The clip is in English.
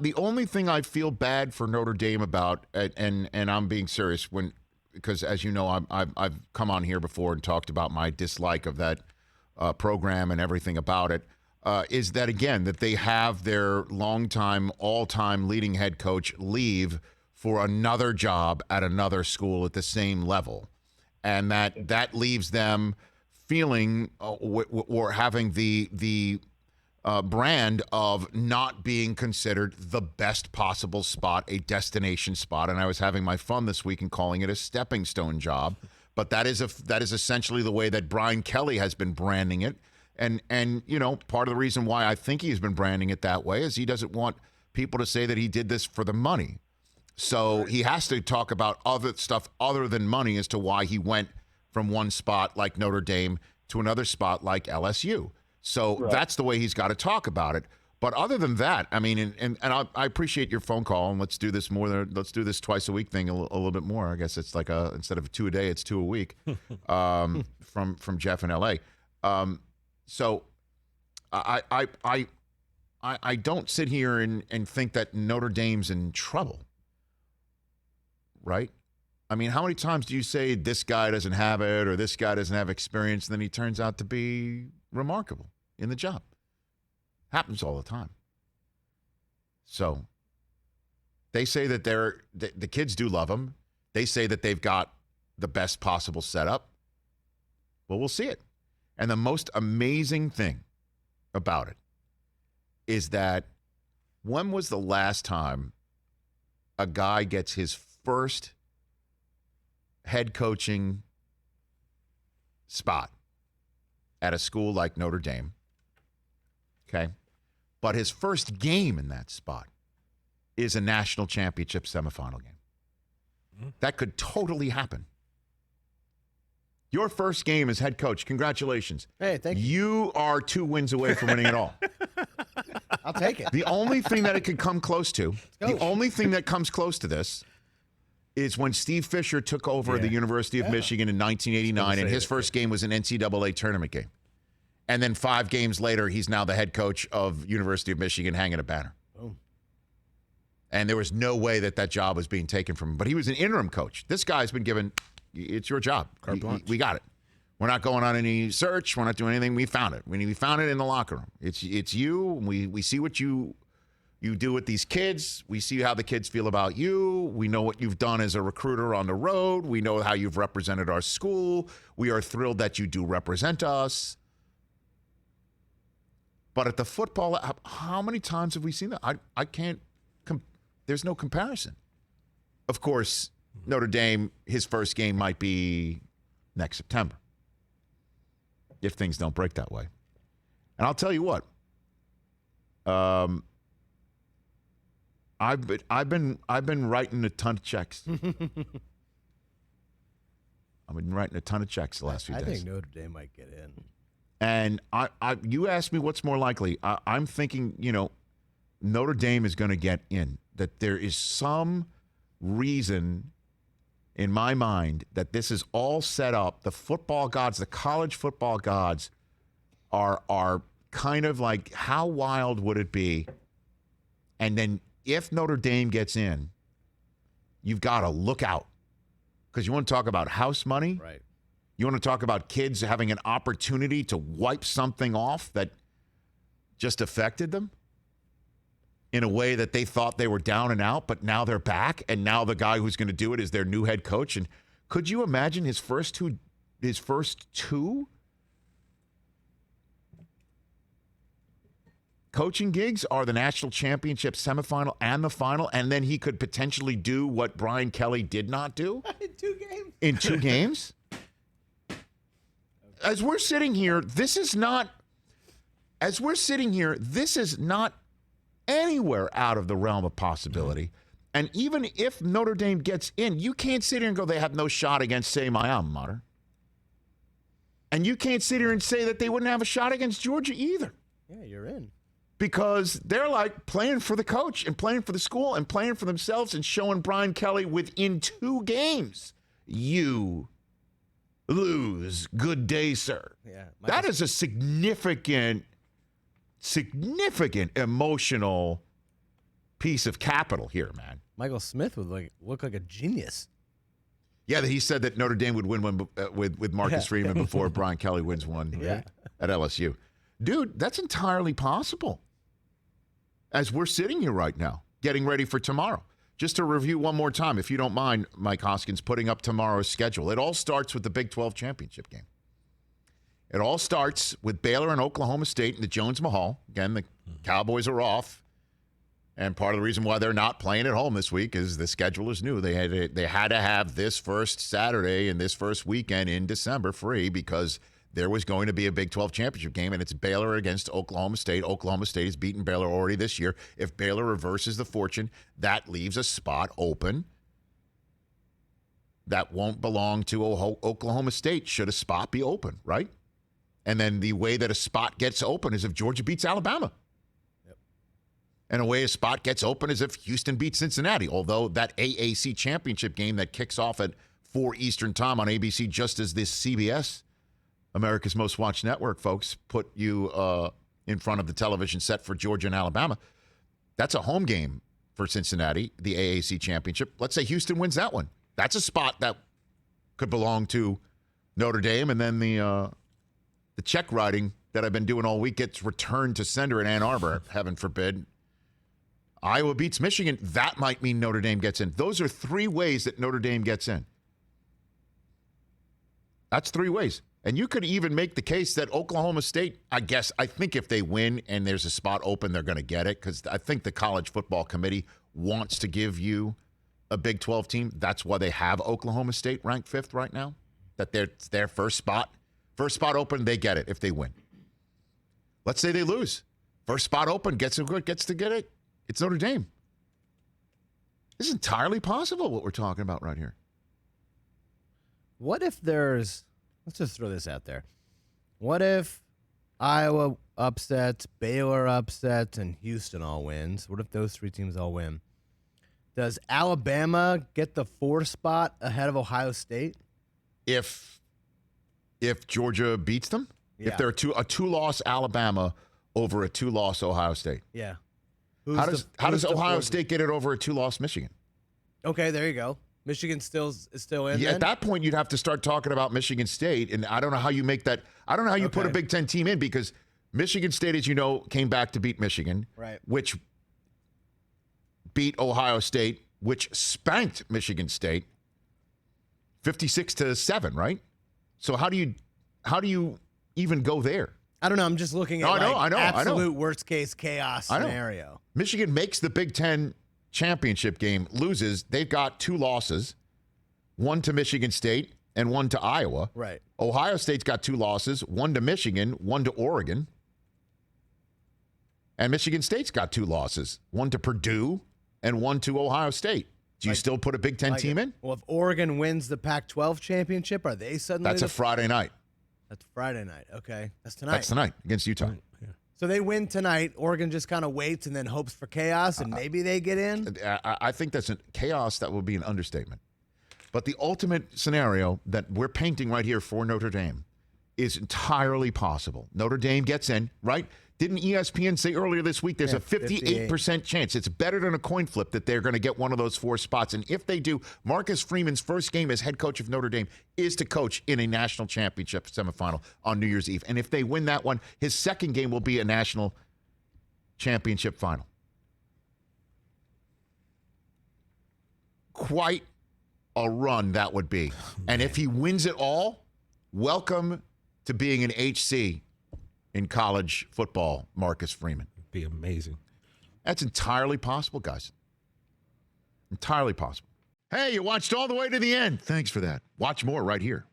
the only thing I feel bad for Notre Dame about, and I'm being serious because as you know, I've come on here before and talked about my dislike of that program and everything about it, is that again that they have their longtime, all-time leading head coach leave for another job at another school at the same level, and that leaves them feeling or having the brand of not being considered the best possible spot, a destination spot. And I was having my fun this week and calling it a stepping stone job. But that is essentially the way that Brian Kelly has been branding it. And you know, part of the reason why I think he's been branding it that way is he doesn't want people to say that he did this for the money. So he has to talk about other stuff other than money as to why he went from one spot like Notre Dame to another spot like LSU. So that's the way he's got to talk about it. But other than that, I mean, and I appreciate your phone call, and let's do this let's do this twice a week thing a little bit more. I guess it's like instead of 2 a day, it's 2 a week from Jeff in LA. So I don't sit here and think that Notre Dame's in trouble, right? I mean, how many times do you say this guy doesn't have it or this guy doesn't have experience, and then he turns out to be remarkable in the job? Happens all the time. So they say that the kids do love him. They say that they've got the best possible setup. Well, we'll see it. And the most amazing thing about it is that when was the last time a guy gets his first head coaching spot at a school like Notre Dame, okay? But his first game in that spot is a national championship semifinal game. Mm-hmm. That could totally happen. Your first game as head coach, congratulations. Hey, thank you. You are 2 wins away from winning it all. I'll take it. The only thing that it could come close to, the only thing that comes close to this is when Steve Fisher took over the University of Michigan in 1989, and his first game was an NCAA tournament game. And then 5 games later, he's now the head coach of University of Michigan hanging a banner. Boom. And there was no way that job was being taken from him. But he was an interim coach. This guy's been given, it's your job. We got it. We're not going on any search. We're not doing anything. We found it. We found it in the locker room. It's you. We see what you do with these kids. We see how the kids feel about you. We know what you've done as a recruiter on the road. We know how you've represented our school. We are thrilled that you do represent us. But at the football, how many times have we seen that? I can't, there's no comparison. Of course, Notre Dame, his first game might be next September, if things don't break that way. And I'll tell you what, I've been writing a ton of checks. I've been writing a ton of checks the last few days. I think Notre Dame might get in. And you asked me what's more likely. I'm thinking, Notre Dame is going to get in. That there is some reason in my mind that this is all set up. The football gods, the college football gods, are kind of like, how wild would it be? And then if Notre Dame gets in, you've got to look out, because you want to talk about house money, right? You want to talk about kids having an opportunity to wipe something off that just affected them in a way that they thought they were down and out, but now they're back, and now the guy who's going to do it is their new head coach. And could you imagine his first two coaching gigs are the national championship semifinal and the final, and then he could potentially do what Brian Kelly did not do in 2 games. In 2 games? As we're sitting here, this is not anywhere out of the realm of possibility. And even if Notre Dame gets in, you can't sit here and go, they have no shot against, say, my alma mater. And you can't sit here and say that they wouldn't have a shot against Georgia either. Yeah, you're in. Because they're like playing for the coach and playing for the school and playing for themselves and showing Brian Kelly within 2 games, you lose. Good day, sir. Yeah, that is a significant emotional piece of capital here, man. Michael Smith would look like a genius. Yeah, he said that Notre Dame would win one with Marcus Freeman before Brian Kelly wins one at LSU. Dude, that's entirely possible. As we're sitting here right now, getting ready for tomorrow. Just to review one more time, if you don't mind, Mike Hoskins, putting up tomorrow's schedule. It all starts with the Big 12 championship game. It all starts with Baylor and Oklahoma State in the Jones Mahal. Again, the Cowboys are off. And part of the reason why they're not playing at home this week is the schedule is new. They had to have this first Saturday and this first weekend in December free because there was going to be a Big 12 championship game, and it's Baylor against Oklahoma State. Oklahoma State has beaten Baylor already this year. If Baylor reverses the fortune, that leaves a spot open that won't belong to Oklahoma State should a spot be open, right? And then the way that a spot gets open is if Georgia beats Alabama. Yep. And a way a spot gets open is if Houston beats Cincinnati, although that AAC championship game that kicks off at 4 Eastern time on ABC, just as this CBS, America's Most Watched Network, folks, put you in front of the television set for Georgia and Alabama. That's a home game for Cincinnati, the AAC championship. Let's say Houston wins that one. That's a spot that could belong to Notre Dame, and then the check writing that I've been doing all week gets returned to sender in Ann Arbor, heaven forbid. Iowa beats Michigan. That might mean Notre Dame gets in. Those are 3 ways that Notre Dame gets in. That's 3 ways. And you could even make the case that Oklahoma State, I think if they win and there's a spot open, they're going to get it because I think the College Football Committee wants to give you a Big 12 team. That's why they have Oklahoma State ranked 5th right now, that it's their first spot. First spot open, they get it if they win. Let's say they lose. First spot open, gets to get it. It's Notre Dame. This is entirely possible what we're talking about right here. What if let's just throw this out there. What if Iowa upsets, Baylor upsets, and Houston all wins? What if those 3 teams all win? Does Alabama get the 4 spot ahead of Ohio State? If Georgia beats them? Yeah. If they're a 2-loss Alabama over a 2-loss Ohio State? Yeah. How does Ohio State get it over a 2-loss Michigan? Okay, there you go. Michigan is still in. Yeah, at that point, you'd have to start talking about Michigan State, and I don't know how you make that. I don't know how you put a Big Ten team in because Michigan State, as you know, came back to beat Michigan, right? Which beat Ohio State, which spanked Michigan State 56-7, right? So how do you even go there? I don't know. I'm just looking at I know. absolute worst case chaos scenario. Michigan makes the Big Ten championship game, loses. They've got 2 losses, one to Michigan State and one to Iowa. Right. Ohio State's got 2 losses, one to Michigan, one to Oregon. And Michigan State's got 2 losses, one to Purdue and one to Ohio State. Do you still put a Big Ten team in? Well, if Oregon wins the Pac-12 championship, are they suddenly? That's a Friday night. That's Friday night. Okay. That's tonight. That's tonight against Utah. Yeah. So they win tonight. Oregon just kind of waits and then hopes for chaos, and maybe they get in? I think that's chaos. That would be an understatement. But the ultimate scenario that we're painting right here for Notre Dame is entirely possible. Notre Dame gets in, right? Didn't ESPN say earlier this week there's a 58% chance? It's better than a coin flip that they're going to get one of those 4 spots. And if they do, Marcus Freeman's first game as head coach of Notre Dame is to coach in a national championship semifinal on New Year's Eve. And if they win that one, his second game will be a national championship final. Quite a run that would be. And if he wins it all, welcome to being an HC in college football, Marcus Freeman. It'd be amazing. That's entirely possible, guys. Entirely possible. Hey, you watched all the way to the end. Thanks for that. Watch more right here.